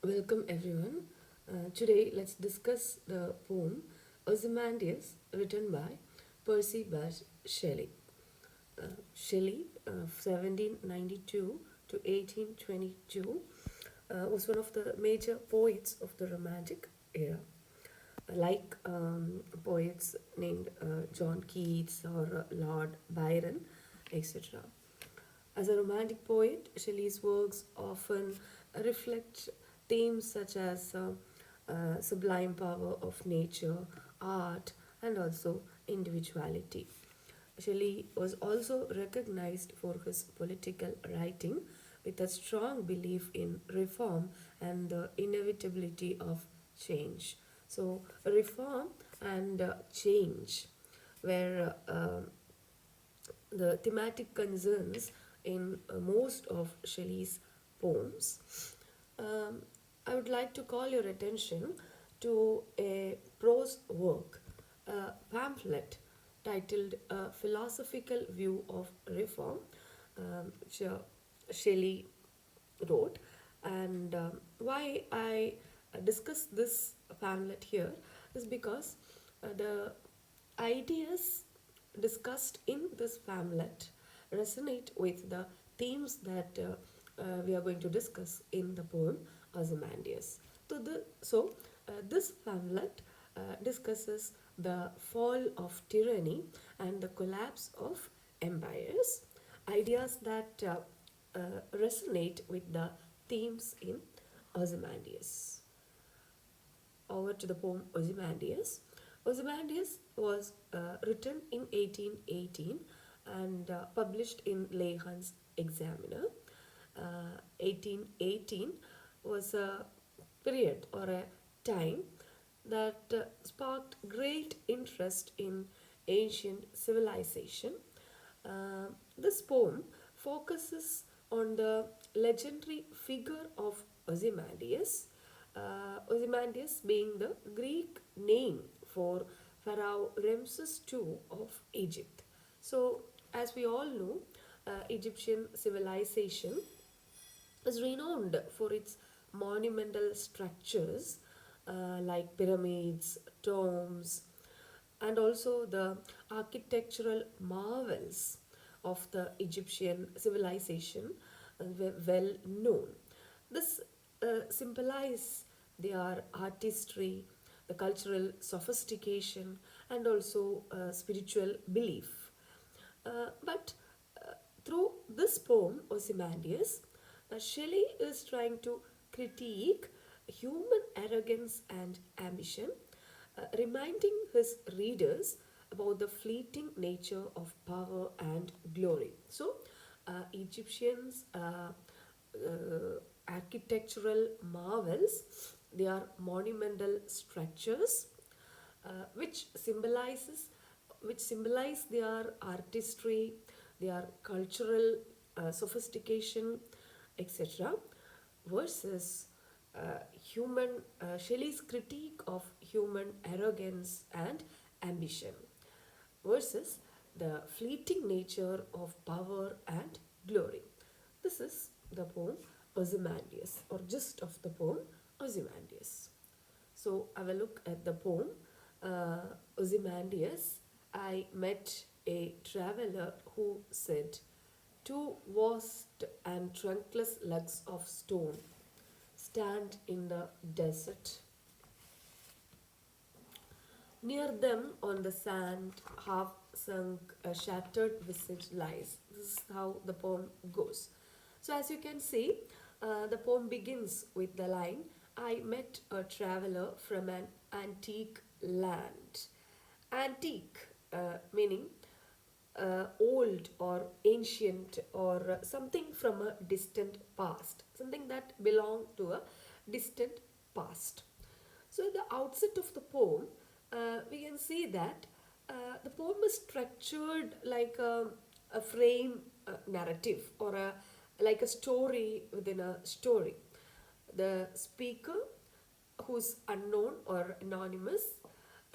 Welcome everyone. Today let's discuss the poem Ozymandias written by Percy Bysshe Shelley. Shelley, 1792 to 1822, was one of the major poets of the Romantic era. Like poets named John Keats or Lord Byron, etc. As a romantic poet, Shelley's works often reflect themes such as sublime power of nature, art, and also individuality. Shelley was also recognized for his political writing with a strong belief in reform and the inevitability of change. So, reform and change were the thematic concerns in most of Shelley's poems. Um, I would like to call your attention to a prose work, a pamphlet titled A Philosophical View of Reform, which Shelley wrote. And why I discuss this pamphlet here is because the ideas discussed in this pamphlet resonate with the themes that we are going to discuss in the poem Ozymandias. This pamphlet discusses the fall of tyranny and the collapse of empires, ideas that resonate with the themes in Ozymandias. Over to the poem Ozymandias. Ozymandias was written in 1818 and published in Lehan's Examiner. 1818 was a period or a time that sparked great interest in ancient civilization. This poem focuses on the legendary figure of Ozymandias, Ozymandias being the Greek name for Pharaoh Ramses II of Egypt. So, as we all know, Egyptian civilization is renowned for its monumental structures like pyramids, tombs, and also the architectural marvels of the Egyptian civilization were well known. This symbolize their artistry, the cultural sophistication, and also spiritual belief. But through this poem, Ozymandias, Shelley is trying to critique human arrogance and ambition, reminding his readers about the fleeting nature of power and glory. So, Egyptians architectural marvels, they are monumental structures which symbolizes which symbolize their artistry, their cultural sophistication, etc. versus human Shelley's critique of human arrogance and ambition versus the fleeting nature of power and glory. This is the poem Ozymandias, or gist of the poem Ozymandias. So, have a look at the poem Ozymandias. I met a traveler who said, "Two vast and trunkless lugs of stone stand in the desert. Near them on the sand, half sunk, a shattered visage lies." This is how the poem goes. So, as you can see, the poem begins with the line, "I met a traveler from an antique land." Antique meaning old or ancient or something from a distant past, something that belonged to a distant past. So, at the outset of the poem, we can see that the poem is structured like a frame narrative or like a story within a story. The speaker, who's unknown or anonymous,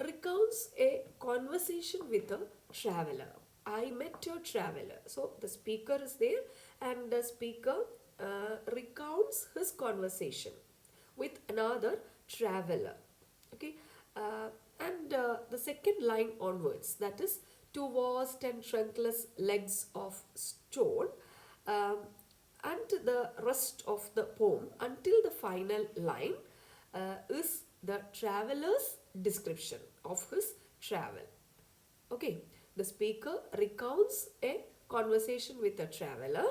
recounts a conversation with a traveler. "I met your traveler." So the speaker is there, and the speaker recounts his conversation with another traveler. Okay, uh, and the second line onwards, that is, two vast and trunkless legs of stone, um, and the rest of the poem until the final line is the traveler's description of his travel. Okay, the speaker recounts a conversation with a traveler,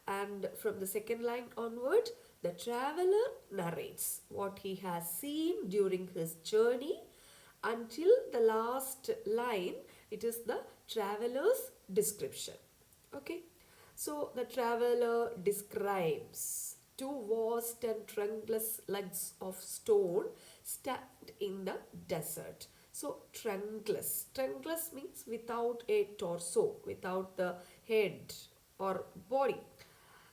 and from the second line onward, the traveler narrates what he has seen during his journey until the last line. It is the traveler's description. Okay, so the traveler describes two vast and trunkless legs of stone stand in the desert. So trunkless. Trunkless means without a torso, without the head or body.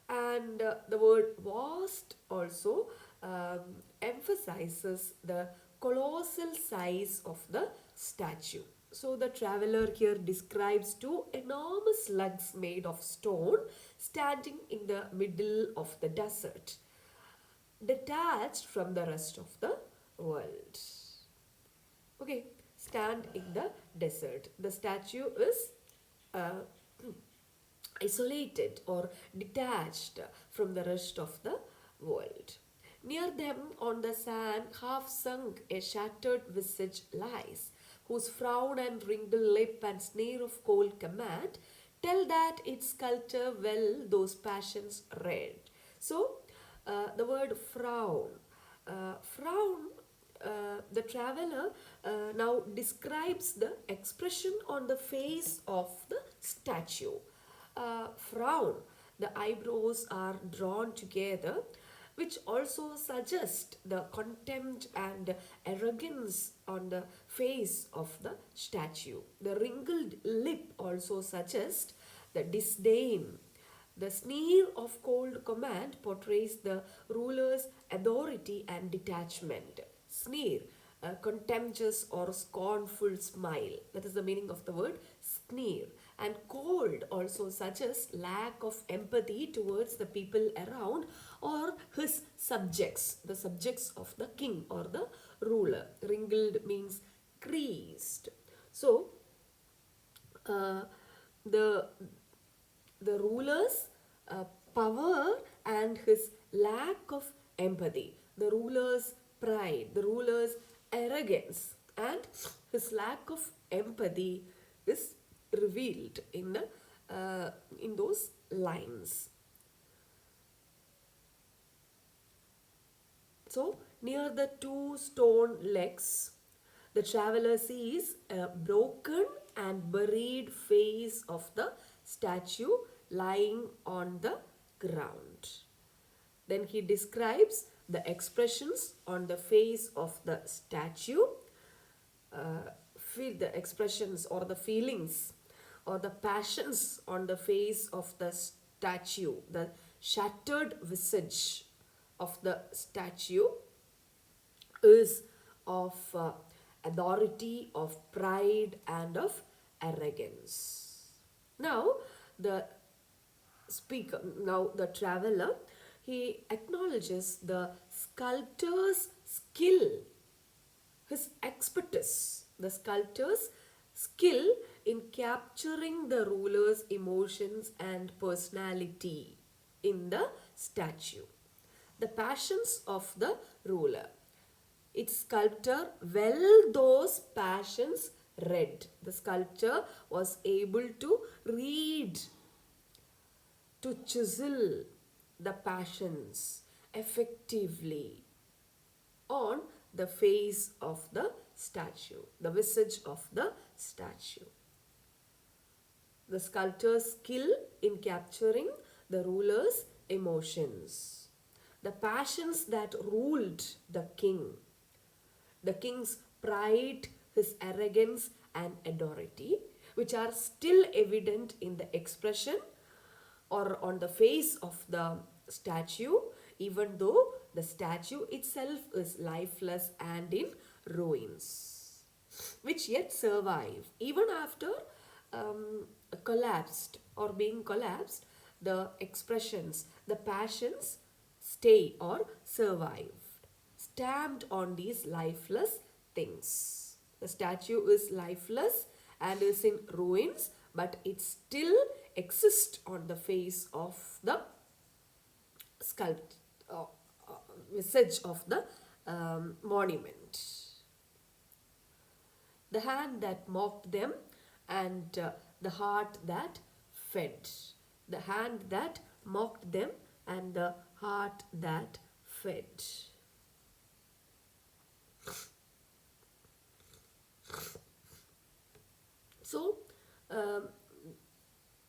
And the word vast also emphasizes the colossal size of the statue. So the traveler here describes two enormous lugs made of stone standing in the middle of the desert, detached from the rest of the world. Okay, stand in the desert. The statue is uh, isolated or detached from the rest of the world. Near them on the sand, half sunk, a shattered visage lies, whose frown and wrinkled lip and sneer of cold command tell that its sculptor well those passions read. So, the word frown. Frown, the traveler now describes the expression on the face of the statue. Frown, the eyebrows are drawn together, which also suggest the contempt and arrogance on the face of the statue. The wrinkled lip also suggests the disdain. The sneer of cold command portrays the ruler's authority and detachment. Sneer, a contemptuous or scornful smile. That is the meaning of the word sneer. And cold also suggests lack of empathy towards the people around or his subjects, the subjects of the king or the ruler. Wrinkled means creased. So, uh, the the ruler's power and his lack of empathy, the ruler's pride, the ruler's arrogance, and his lack of empathy is revealed in those lines. So, near the two stone legs, the traveler sees a broken and buried face of the statue lying on the ground. Then he describes the expressions on the face of the statue, feel the expressions or the feelings or the passions on the face of the statue, the shattered visage of the statue is of authority, of pride, and of arrogance. Now, the the traveler, he acknowledges the sculptor's skill, his expertise, the sculptor's skill in capturing the ruler's emotions and personality in the statue. The passions of the ruler. Its sculptor well those passions read. The sculptor was able to read, to chisel the passions effectively on the face of the statue, the visage of the statue. The sculptor's skill in capturing the ruler's emotions, the passions that ruled the king, the king's pride, his arrogance, and authority, which are still evident in the expression or on the face of the statue, even though the statue itself is lifeless and in ruins, which yet survive even after collapsed or being collapsed. The expressions, the passions stay or survived, stamped on these lifeless things. The statue is lifeless and is in ruins, but it still exists on the face of the sculpt uh, uh, visage of the monument. The hand that mocked them and the heart that fed. The hand that mocked them and the heart that fed. So, um,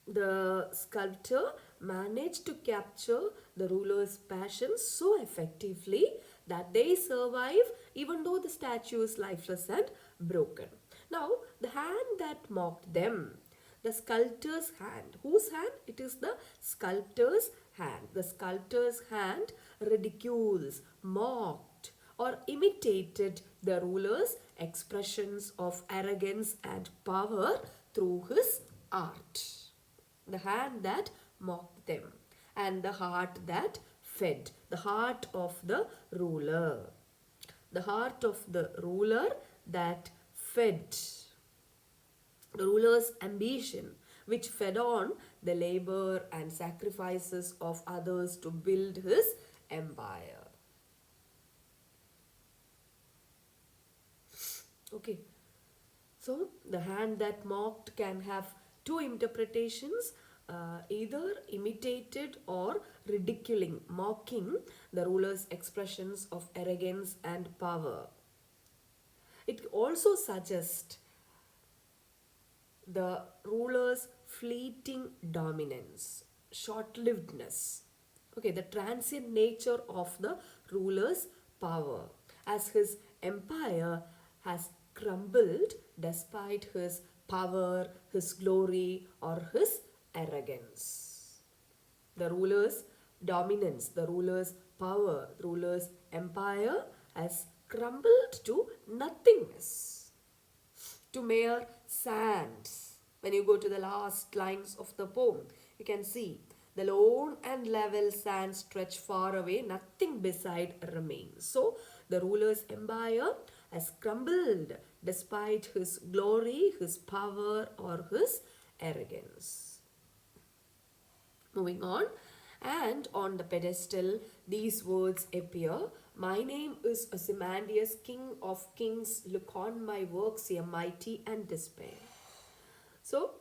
the sculptor managed to capture the ruler's passions so effectively that they survive even though the statue is lifeless and broken. Now, the hand that mocked them, the sculptor's hand. Whose hand? It is the sculptor's hand. The sculptor's hand ridicules, mocked, or imitated the ruler's expressions of arrogance and power through his art. The hand that mocked them and the heart that fed. The heart of the ruler. The heart of the ruler that fed. The ruler's ambition, which fed on the labor and sacrifices of others to build his empire. Okay, so the hand that mocked can have two interpretations, either imitated or ridiculing, mocking the ruler's expressions of arrogance and power. It also suggests the ruler's fleeting dominance, short-livedness. Okay, the transient nature of the ruler's power, as his empire has crumbled despite his power, his glory, or his arrogance. The ruler's dominance, the ruler's power, the ruler's empire has crumbled to nothingness, to mere sands. When you go to the last lines of the poem, you can see the lone and level sands stretch far away, nothing beside remains. So, the ruler's empire has crumbled despite his glory, his power, or his arrogance. Moving on, and on the pedestal, these words appear. My name is Ozymandias, King of Kings. Look on my works, ye mighty, and despair. So,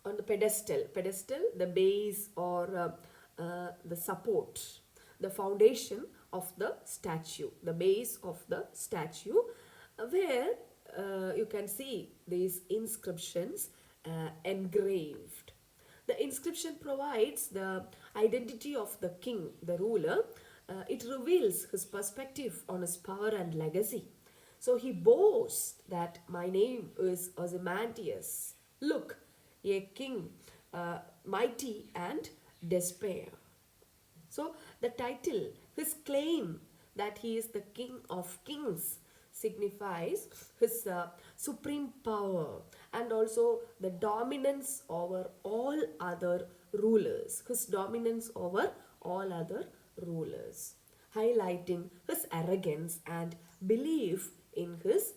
on the pedestal, the base or the support, the foundation of the statue, the base of the statue, where you can see these inscriptions engraved. The inscription provides the identity of the king, the ruler. It reveals his perspective on his power and legacy. So he boasts that my name is Ozymandias. Look, a king, mighty and despair. So the title, his claim that he is the King of Kings, signifies his supreme power and also the dominance over all other rulers. His dominance over all other rulers, highlighting his arrogance and belief in his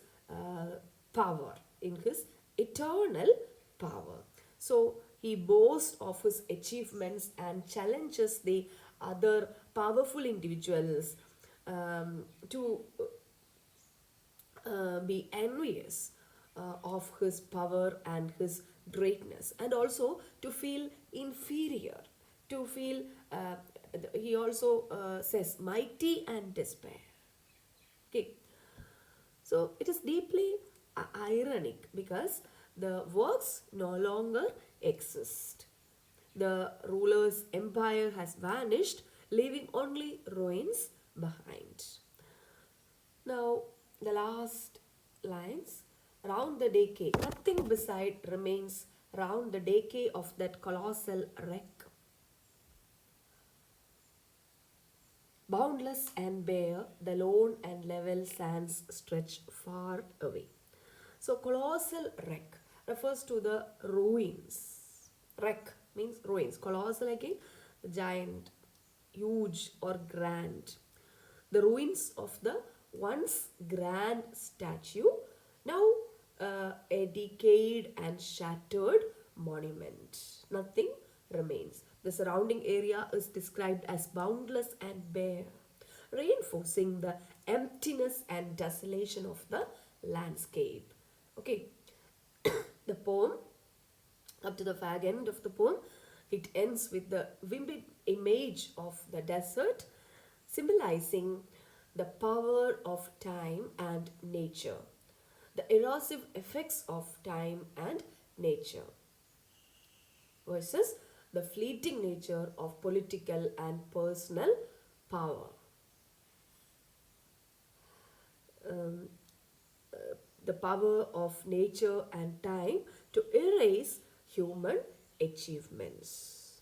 power, in his eternal power. So he boasts of his achievements and challenges the other powerful individuals to be envious of his power and his greatness, and also to feel inferior, to feel, he also says, mighty and despair. Okay, so it is deeply ironic because the works no longer exist. The ruler's empire has vanished, leaving only ruins behind. Now, the last lines, round the decay, nothing beside remains round the decay of that colossal wreck. Boundless and bare, the lone and level sands stretch far away. So, colossal wreck refers to the ruins. Wreck means ruins. Colossal again, giant, huge or grand. the ruins of the once grand statue, now a decayed and shattered monument. Nothing remains. The surrounding area is described as boundless and bare, reinforcing the emptiness and desolation of the landscape. Okay, the poem, up to the fag end of the poem, it ends with the vivid image of the desert, symbolizing the power of time and nature, the erosive effects of time and nature, versus the fleeting nature of political and personal power. Um, the power of nature and time to erase human achievements.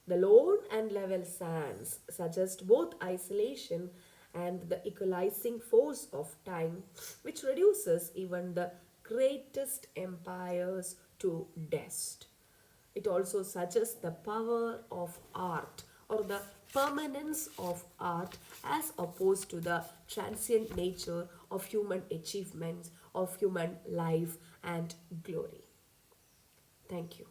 The lone and level sands suggest both isolation and the equalizing force of time, which reduces even the greatest empires to dust. It also suggests the power of art or the permanence of art as opposed to the transient nature of human achievements, of human life and glory. Thank you.